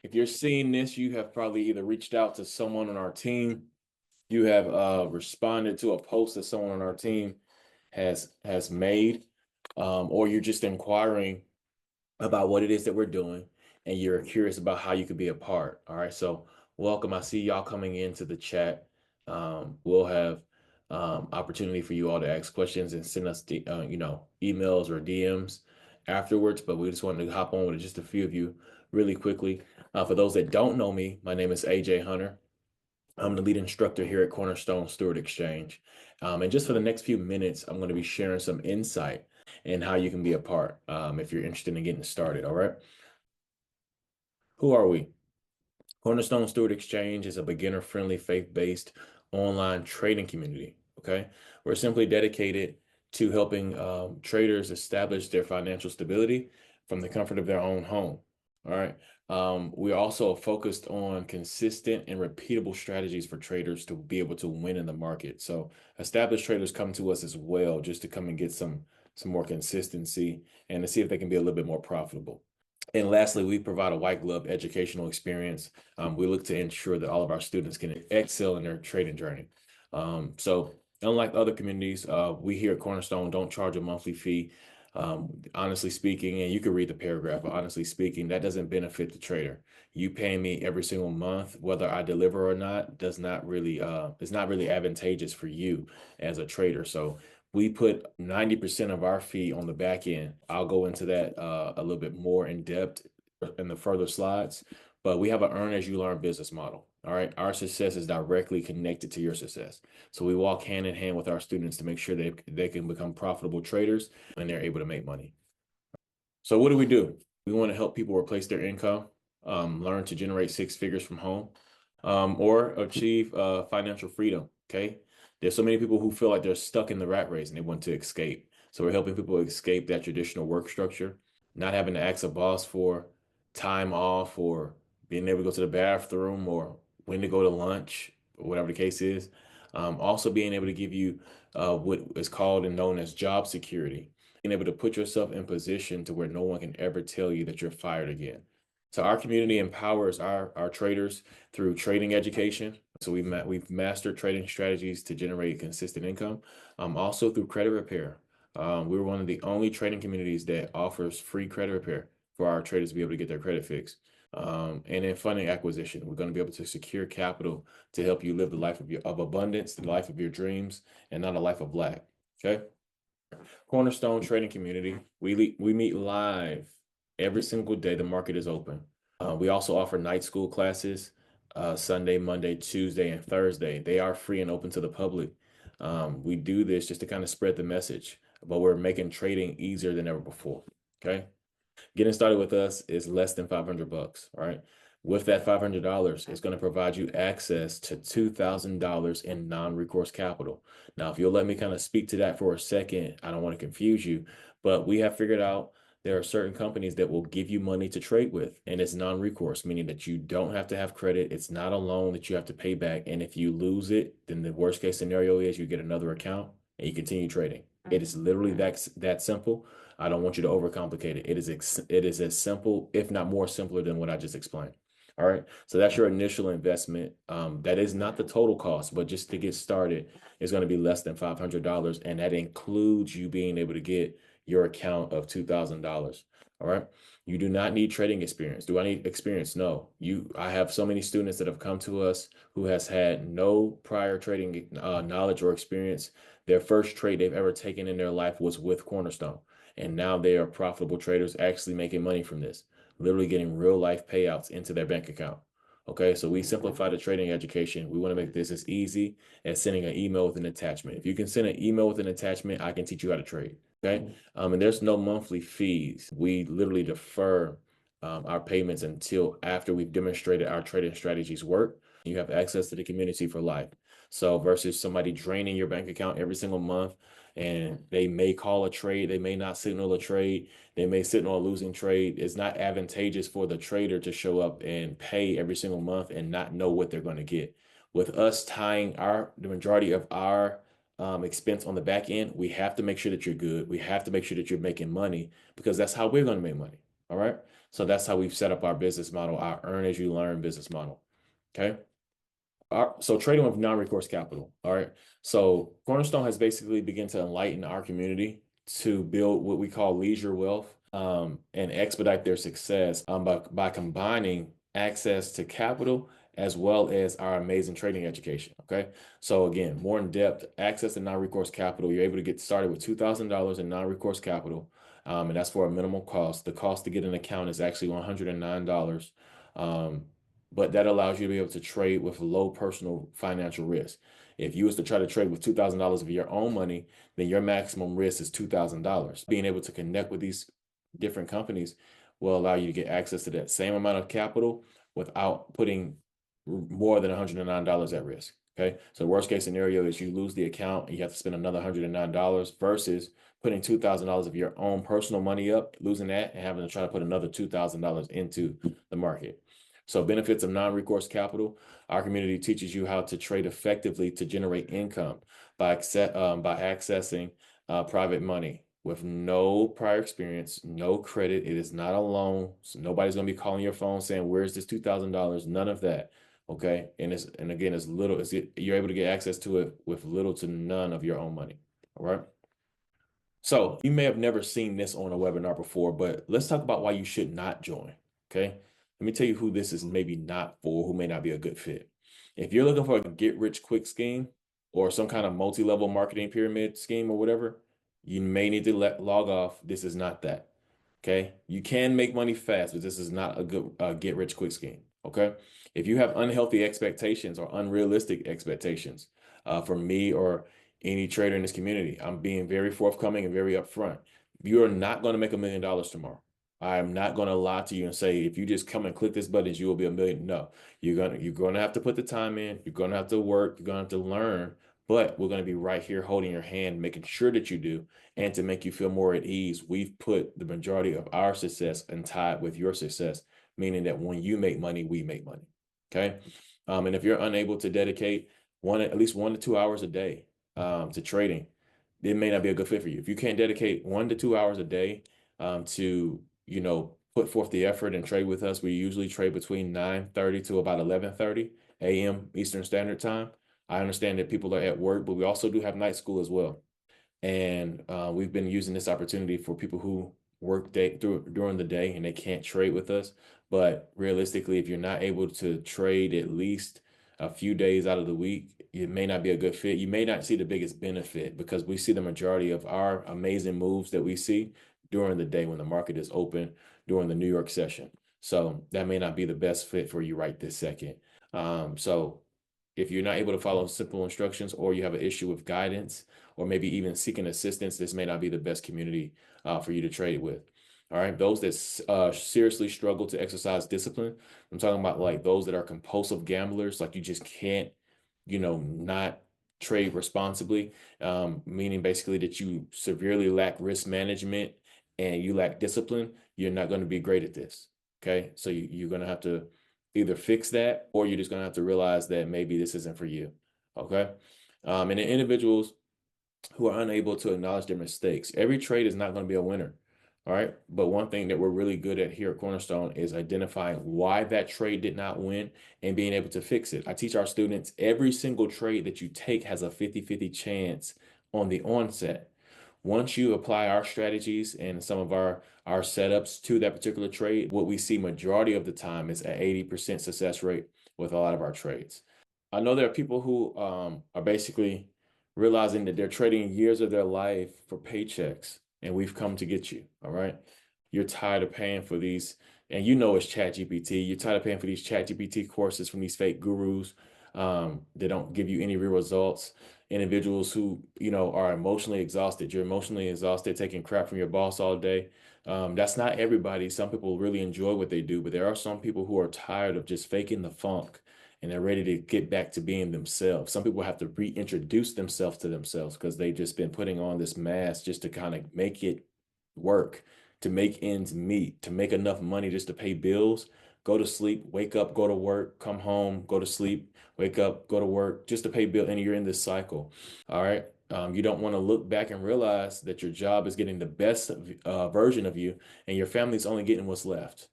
If you're seeing this, you have probably either reached out to someone on our team, you have responded to a post that someone on our team has made, or you're just inquiring about what it is that we're doing, and you're curious about how you could be a part. All right, so welcome. I see y'all coming into the chat. We'll have opportunity for you all to ask questions and send us the emails or DMs afterwards. But we just wanted to hop on with just a few of you really quickly. For those that don't know me, my name is AJ Hunter. I'm the lead instructor here at Cornerstone Steward Exchange. And just for the next few minutes, I'm going to be sharing some insight and how you can be a part if you're interested in getting started. All right. Who are we? Cornerstone Steward Exchange is a beginner-friendly, faith-based online trading community. Okay. We're simply dedicated to helping traders establish their financial stability from the comfort of their own home. All right. We also focused on consistent and repeatable strategies for traders to be able to win in the market. So established traders come to us as well just to come and get some more consistency and to see if they can be a little bit more profitable. And lastly, we provide a white glove educational experience. We look to ensure that all of our students can excel in their trading journey. So unlike other communities, we here at Cornerstone don't charge a monthly fee. Honestly speaking, and you can read the paragraph, but honestly speaking, that doesn't benefit the trader. You paying me every single month, whether I deliver or not, does not really is not really advantageous for you as a trader. So we put 90% of our fee on the back end. I'll go into that a little bit more in depth in the further slides, but we have an earn as you learn business model. All right. Our success is directly connected to your success. So we walk hand in hand with our students to make sure they can become profitable traders and they're able to make money. So what do? We want to help people replace their income, learn to generate six figures from home, or achieve financial freedom. Okay. There's so many people who feel like they're stuck in the rat race and they want to escape. So we're helping people escape that traditional work structure, not having to ask a boss for time off or being able to go to the bathroom or when to go to lunch or whatever the case is. Also being able to give you what is called and known as job security, being able to put yourself in position to where no one can ever tell you that you're fired again. So our community empowers our traders through trading education. So we've mastered trading strategies to generate consistent income. Also through credit repair. We're one of the only trading communities that offers free credit repair for our traders to be able to get their credit fixed. And then funding acquisition. We're going to be able to secure capital to help you live the life of abundance, the life of your dreams, and not a life of lack. Okay. Cornerstone Trading Community. We meet live every single day the market is open. We also offer night school classes, Sunday, Monday, Tuesday, and Thursday. They are free and open to the public. We do this just to kind of spread the message, but we're making trading easier than ever before. Okay. Getting started with us is less than $500, right? With that $500, it's going to provide you access to $2,000 in non-recourse capital. Now, if you'll let me kind of speak to that for a second, I don't want to confuse you, but we have figured out there are certain companies that will give you money to trade with, and it's non-recourse, meaning that you don't have to have credit. It's not a loan that you have to pay back. And if you lose it, then the worst case scenario is you get another account and you continue trading. It is literally that simple. I don't want you to overcomplicate it. It is as simple, if not more simpler than what I just explained. All right. So that's your initial investment. That is not the total cost, but just to get started, it's going to be less than $500. And that includes you being able to get your account of $2,000. All right. You do not need trading experience. Do I need experience? No. I have so many students that have come to us who has had no prior trading knowledge or experience. Their first trade they've ever taken in their life was with Cornerstone. And now they are profitable traders actually making money from this, literally getting real life payouts into their bank account. Okay, so we simplify the trading education. We want to make this as easy as sending an email with an attachment. If you can send an email with an attachment, I can teach you how to trade. Okay, and there's no monthly fees. We literally defer our payments until after we've demonstrated our trading strategies work. You have access to the community for life. So versus somebody draining your bank account every single month, and they may call a trade, they may not signal a trade, they may signal a losing trade. It's not advantageous for the trader to show up and pay every single month and not know what they're going to get. With us tying the majority of our expense on the back end, we have to make sure that you're good. We have to make sure that you're making money because that's how we're going to make money. All right. So that's how we've set up our business model, our earn as you learn business model. Okay. So trading with non-recourse capital. All right. So Cornerstone has basically begun to enlighten our community to build what we call leisure wealth, and expedite their success, by combining access to capital as well as our amazing trading education. Okay. So again, more in depth access to non-recourse capital. You're able to get started with $2,000 in non-recourse capital. And that's for a minimal cost. The cost to get an account is actually $109. But that allows you to be able to trade with low personal financial risk. If you was to try to trade with $2,000 of your own money, then your maximum risk is $2,000. Being able to connect with these different companies will allow you to get access to that same amount of capital without putting more than $109 at risk. Okay. So the worst case scenario is you lose the account and you have to spend another $109 versus putting $2,000 of your own personal money up, losing that, and having to try to put another $2,000 into the market. So benefits of non-recourse capital, our community teaches you how to trade effectively to generate income by accessing private money with no prior experience, no credit. It is not a loan. So nobody's going to be calling your phone saying, "Where's this $2,000?" None of that. Okay. And again, you're able to get access to it with little to none of your own money. All right. So you may have never seen this on a webinar before, but let's talk about why you should not join. Okay. Let me tell you who this is maybe not for, who may not be a good fit. If you're looking for a get rich quick scheme or some kind of multi-level marketing pyramid scheme or whatever, you may need to log off. This is not that. Okay. You can make money fast, but this is not a good get rich quick scheme. Okay. If you have unhealthy expectations or unrealistic expectations from me or any trader in this community, I'm being very forthcoming and very upfront. You are not going to make $1 million tomorrow. I am not going to lie to you and say, if you just come and click this button, you will be $1 million. No, you're gonna have to put the time in. You're going to have to work. You're going to have to learn. But we're going to be right here holding your hand, making sure that you do. And to make you feel more at ease, we've put the majority of our success and tied with your success, meaning that when you make money, we make money. Okay. And if you're unable to dedicate at least 1 to 2 hours a day to trading, it may not be a good fit for you. If you can't dedicate 1 to 2 hours a day to, put forth the effort and trade with us, we usually trade between 9:30 to about 11:30 a.m. Eastern Standard Time. I understand that people are at work, but we also do have night school as well. And we've been using this opportunity for people who work during the day and they can't trade with us. But realistically, if you're not able to trade at least a few days out of the week, it may not be a good fit. You may not see the biggest benefit because we see the majority of our amazing moves that we see during the day when the market is open during the New York session. So that may not be the best fit for you right this second. So if you're not able to follow simple instructions or you have an issue with guidance or maybe even seeking assistance, this may not be the best community for you to trade with. All right. Those that seriously struggle to exercise discipline. I'm talking about like those that are compulsive gamblers, like you just can't, not trade responsibly, meaning basically that you severely lack risk management and you lack discipline. You're not going to be great at this. Okay. So you're going to have to either fix that or you're just going to have to realize that maybe this isn't for you. Okay. And the individuals who are unable to acknowledge their mistakes. Every trade is not going to be a winner. All right. But one thing that we're really good at here at Cornerstone is identifying why that trade did not win and being able to fix it. I teach our students every single trade that you take has a 50-50 chance on the onset. Once you apply our strategies and some of our setups to that particular trade, what we see majority of the time is an 80% success rate with a lot of our trades. I know there are people who are basically realizing that they're trading years of their life for paychecks, and we've come to get you. All right. You're tired of paying for these, and it's ChatGPT. You're tired of paying for these ChatGPT courses from these fake gurus that don't give you any real results. Individuals who, are emotionally exhausted. You're emotionally exhausted, taking crap from your boss all day. That's not everybody. Some people really enjoy what they do, but there are some people who are tired of just faking the funk and they're ready to get back to being themselves. Some people have to reintroduce themselves to themselves because they've just been putting on this mask just to kind of make it work, to make ends meet, to make enough money just to pay bills, go to sleep, wake up, go to work, come home, go to sleep, wake up, go to work, just to pay bill. And you're in this cycle. All right. You don't want to look back and realize that your job is getting the best version of you, and your family's only getting what's left.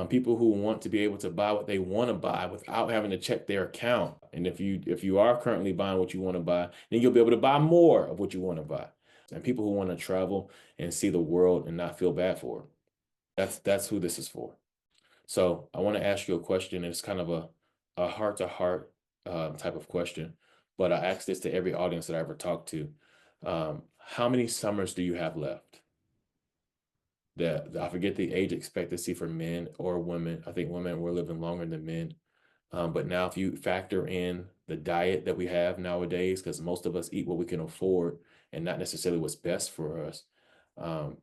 People who want to be able to buy what they want to buy without having to check their account. And if you are currently buying what you want to buy, then you'll be able to buy more of what you want to buy. And people who want to travel and see the world and not feel bad for it. That's who this is for. So I want to ask you a question. It's kind of a heart to heart type of question, but I ask this to every audience that I ever talk to. How many summers do you have left? I forget the age expectancy for men or women. I think women were living longer than men. But now, if you factor in the diet that we have nowadays, because most of us eat what we can afford and not necessarily what's best for us,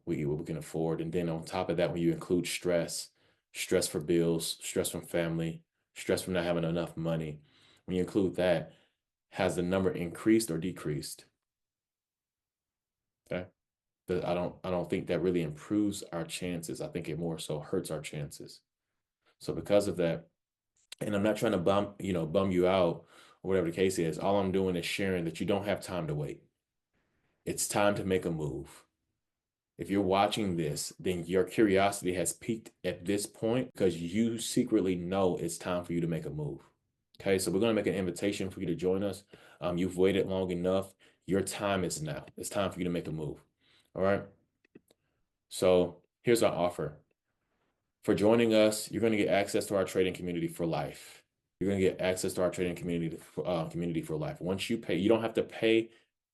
we eat what we can afford. And then on top of that, when you include stress, stress for bills, stress from family, stress from not having enough money, when you include that, has the number increased or decreased? Okay. But I don't think that really improves our chances. I think it more so hurts our chances. So because of that, and I'm not trying to bum you out or whatever the case is. All I'm doing is sharing that you don't have time to wait. It's time to make a move. If you're watching this, then your curiosity has peaked at this point because you secretly know it's time for you to make a move. Okay, so we're going to make an invitation for you to join us. You've waited long enough. Your time is now. It's time for you to make a move. All right. So here's our offer. For joining us, you're going to get access to our trading community for life. You're going to get access to our trading community for life. Once you pay, you don't have to pay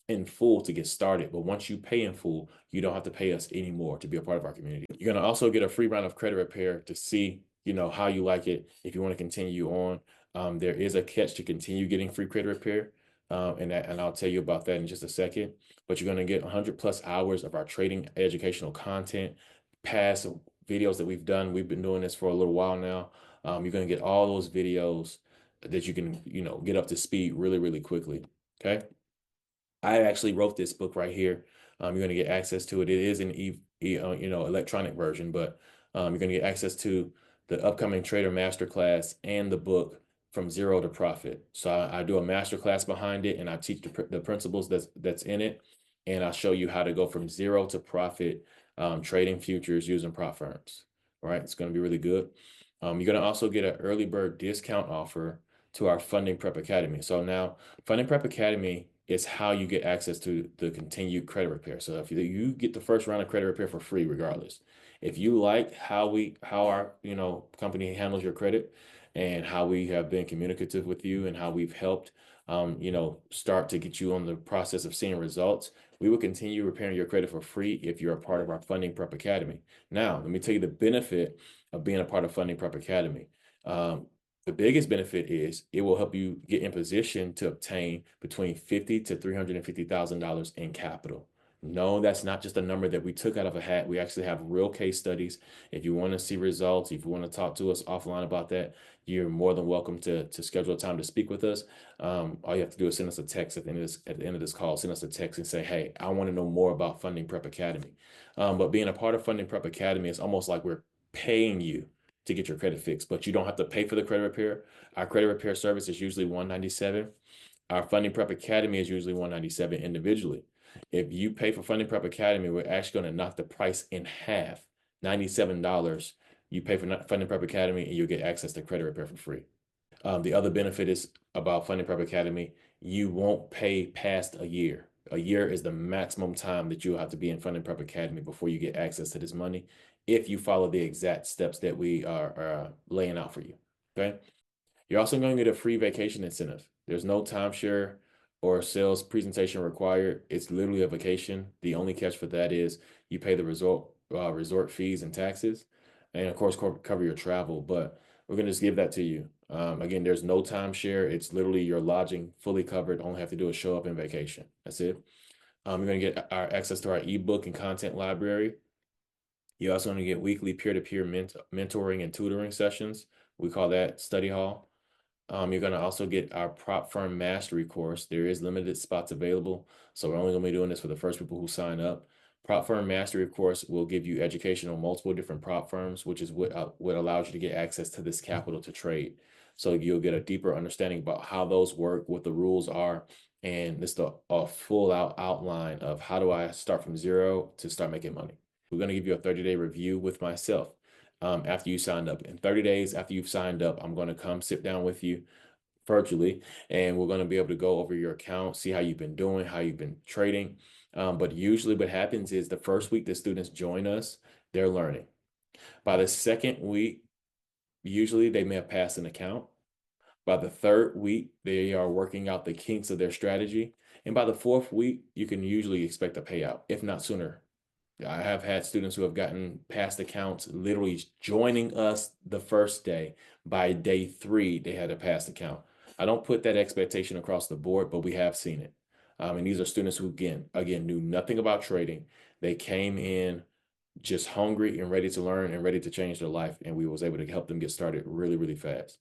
in full to get started, but once you pay in full, you don't have to pay us anymore to be a part of our community. You're going to also get a free round of credit repair to see, how you like it. If you want to continue on, there is a catch to continue getting free credit repair. And I'll tell you about that in just a second. But you're going to get 100 plus hours of our trading educational content, past videos that we've done. We've been doing this for a little while now. You're going to get all those videos that you can, get up to speed really, really quickly. Okay. I actually wrote this book right here. You're going to get access to it. It is an electronic version, but you're going to get access to the upcoming Trader Masterclass and the book From Zero to Profit. So I do a masterclass behind it, and I teach the principles that's in it, and I'll show you how to go from zero to profit trading futures using prop firms. All right, it's going to be really good. You're going to also get an early bird discount offer to our Funding Prep Academy. So now Funding Prep Academy is how you get access to the continued credit repair. So if you get the first round of credit repair for free, regardless. If you like how our company handles your credit and how we have been communicative with you and how we've helped start to get you on the process of seeing results, we will continue repairing your credit for free if you're a part of our Funding Prep Academy. Now, let me tell you the benefit of being a part of Funding Prep Academy. The biggest benefit is it will help you get in position to obtain between $50,000 to $350,000 in capital. No, that's not just a number that we took out of a hat. We actually have real case studies. If you want to see results, if you want to talk to us offline about that, you're more than welcome to schedule a time to speak with us. All you have to do is send us a text at the end of this call. Send us a text and say, "Hey, I want to know more about Funding Prep Academy." But being a part of Funding Prep Academy is almost like we're paying you to get your credit fixed, but you don't have to pay for the credit repair. Our credit repair service is usually $197. Our Funding Prep Academy is usually $197 individually. If you pay for Funding Prep Academy, we're actually going to knock the price in half, $97. You pay for Funding Prep Academy and you'll get access to credit repair for free. The other benefit is about Funding Prep Academy, you won't pay past a year. A year is the maximum time that you'll have to be in Funding Prep Academy before you get access to this money if you follow the exact steps that we are laying out for you. Okay. You're also going to get a free vacation incentive. There's no timeshare or sales presentation required. It's literally a vacation. The only catch for that is you pay the resort fees and taxes, and of course cover your travel. But we're going to just give that to you. Again, there's no timeshare. It's literally your lodging fully covered. All you have to do is show up in vacation. That's it. You're going to get our access to our ebook and content library. You're also going to get weekly peer-to-peer mentoring and tutoring sessions. We call that study hall. You're going to also get our prop firm mastery course. There is limited spots available, so we're only going to be doing this for the first people who sign up. Prop firm mastery course will give you education on multiple different prop firms, which is what allows you to get access to this capital to trade. So you'll get a deeper understanding about how those work, what the rules are, And this is a full out outline of how do I start from zero to start making money. We're going to give you a 30-day review with myself after you signed up. In 30 days after you've signed up, I'm going to come sit down with you virtually, and we're going to be able to go over your account, see how you've been doing, how you've been trading. But usually what happens is the first week the students join us, they're learning. By the second week, usually they may have passed an account. By the third week, they are working out the kinks of their strategy. And by the fourth week, you can usually expect a payout, if not sooner. I have had students who have gotten past accounts literally joining us the first day. By day 3, they had a past account. I don't put that expectation across the board, but we have seen it. And these are students who, again, knew nothing about trading. They came in just hungry and ready to learn and ready to change their life. And we was able to help them get started really, really fast.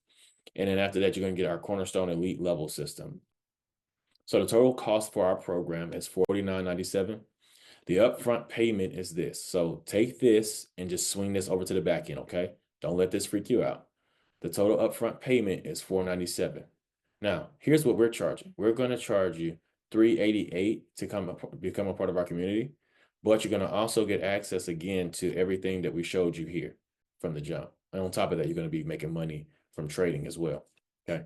And then after that, you're going to get our Cornerstone Elite level system. So the total cost for our program is $49.97. The upfront payment is this. So take this and just swing this over to the back end, okay? Don't let this freak you out. The total upfront payment is $497. Now, here's what we're charging. We're going to charge you $388 to become a part of our community, but you're going to also get access again to everything that we showed you here from the jump. And on top of that, you're going to be making money from trading as well, okay?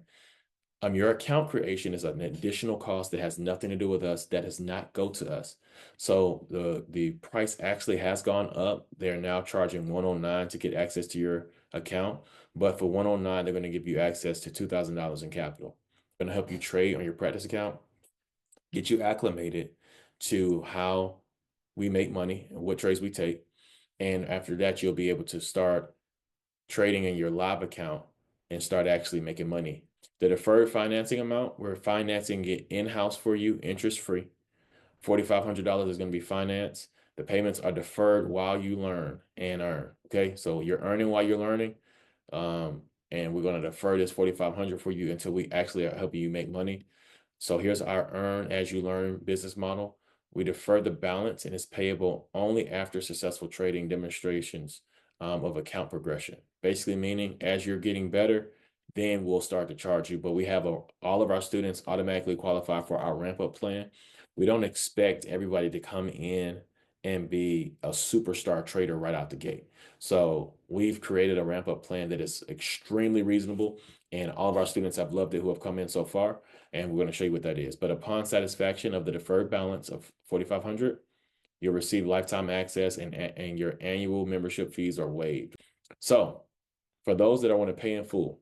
Your account creation is an additional cost that has nothing to do with us, that does not go to us. So the price actually has gone up. They're now charging $109 to get access to your account. But for $109, they're going to give you access to $2,000 in capital. Going to help you trade on your practice account, get you acclimated to how we make money and what trades we take. And after that, you'll be able to start trading in your live account and start actually making money. The deferred financing amount, we're financing it in-house for you, interest-free. $4,500 is going to be financed. The payments are deferred while you learn and earn. Okay, so you're earning while you're learning, and we're going to defer this $4,500 for you until we actually are helping you make money. So here's our earn as you learn business model. We defer the balance and it's payable only after successful trading demonstrations of account progression. Basically meaning as you're getting better, then we'll start to charge you. But we have all of our students automatically qualify for our ramp up plan. We don't expect everybody to come in and be a superstar trader right out the gate. So we've created a ramp up plan that is extremely reasonable, and all of our students have loved it who have come in so far, and we're going to show you what that is. But upon satisfaction of the deferred balance of $4,500, you'll receive lifetime access, and your annual membership fees are waived. So for those that want to pay in full,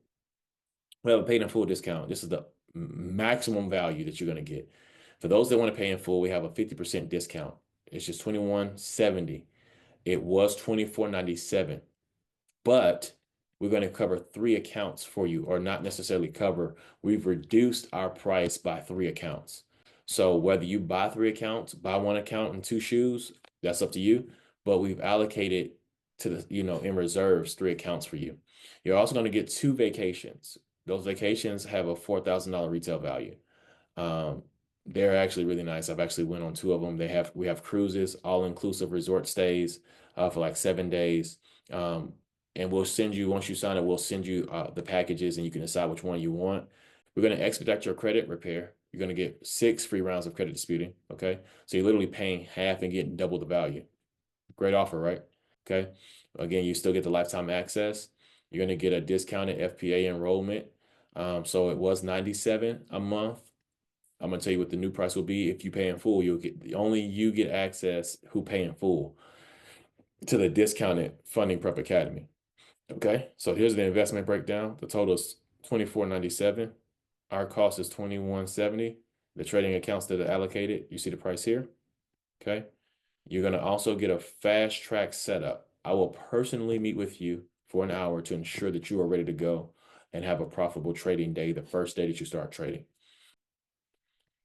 we have a paid in full discount. This is the maximum value that you're going to get. For those that want to pay in full, we have a 50% discount. It's just $21.70. It was $24.97, but we're going to cover 3 accounts for you, or not necessarily cover. We've reduced our price by 3 accounts. So whether you buy 3 accounts, buy 1 account and 2 shoes, that's up to you. But we've allocated to the, in reserves, 3 accounts for you. You're also going to get 2 vacations. Those vacations have a $4,000 retail value. They're actually really nice. I've actually went on 2 of them. We have cruises, all-inclusive resort stays for like 7 days. And we'll send you, once you sign up, we'll send you the packages and you can decide which one you want. We're going to expedite your credit repair. You're going to get 6 free rounds of credit disputing. Okay. So you're literally paying half and getting double the value. Great offer, right? Okay. Again, you still get the lifetime access. You're going to get a discounted FPA enrollment. So it was $97 a month. I'm going to tell you what the new price will be. If you pay in full, only you get access who pay in full to the discounted Funding Prep Academy. Okay, so here's the investment breakdown. The total is $24.97. Our cost is $21.70. The trading accounts that are allocated, you see the price here. Okay, you're going to also get a fast track setup. I will personally meet with you for an hour to ensure that you are ready to go and have a profitable trading day the first day that you start trading.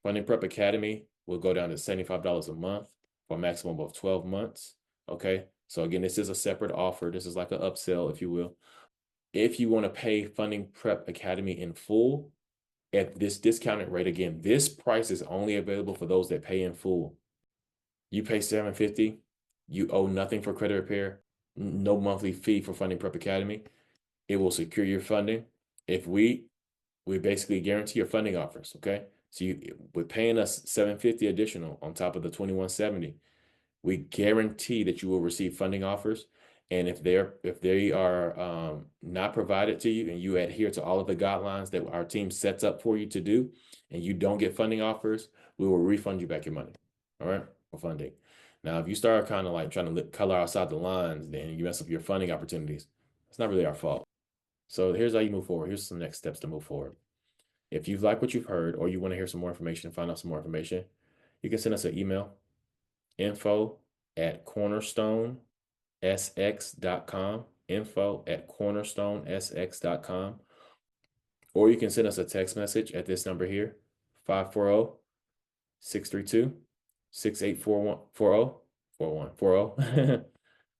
Funding Prep Academy will go down to $75 a month for a maximum of 12 months. Okay, so again, this is a separate offer. This is like an upsell, if you will. If you want to pay Funding Prep Academy in full at this discounted rate, again, this price is only available for those that pay in full. You pay $750, you owe nothing for credit repair, no monthly fee for Funding Prep Academy. It will secure your funding. If we basically guarantee your funding offers, okay? So with paying us $750 additional on top of the $2170, we guarantee that you will receive funding offers. And if they are not provided to you and you adhere to all of the guidelines that our team sets up for you to do, and you don't get funding offers, we will refund you back your money. All right, for funding. Now, if you start kind of like trying to color outside the lines, then you mess up your funding opportunities. It's not really our fault. So here's how you move forward. Here's some next steps to move forward. If you like what you've heard or you want to hear some more information, find out some more information, you can send us an email, info@cornerstonesx.com, info@cornerstonesx.com, or you can send us a text message at this number here, 540-632-684140.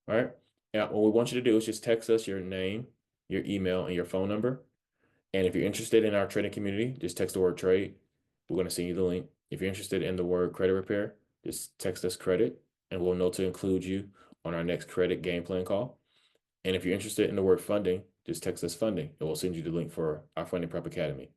All right. Now, what we want you to do is just text us your name, your email, and your phone number. And if you're interested in our trading community, just text the word trade. We're going to send you the link. If you're interested in the word credit repair, just text us credit, and we'll know to include you on our next credit game plan call. And if you're interested in the word funding, just text us funding, and we'll send you the link for our Funding Prep Academy.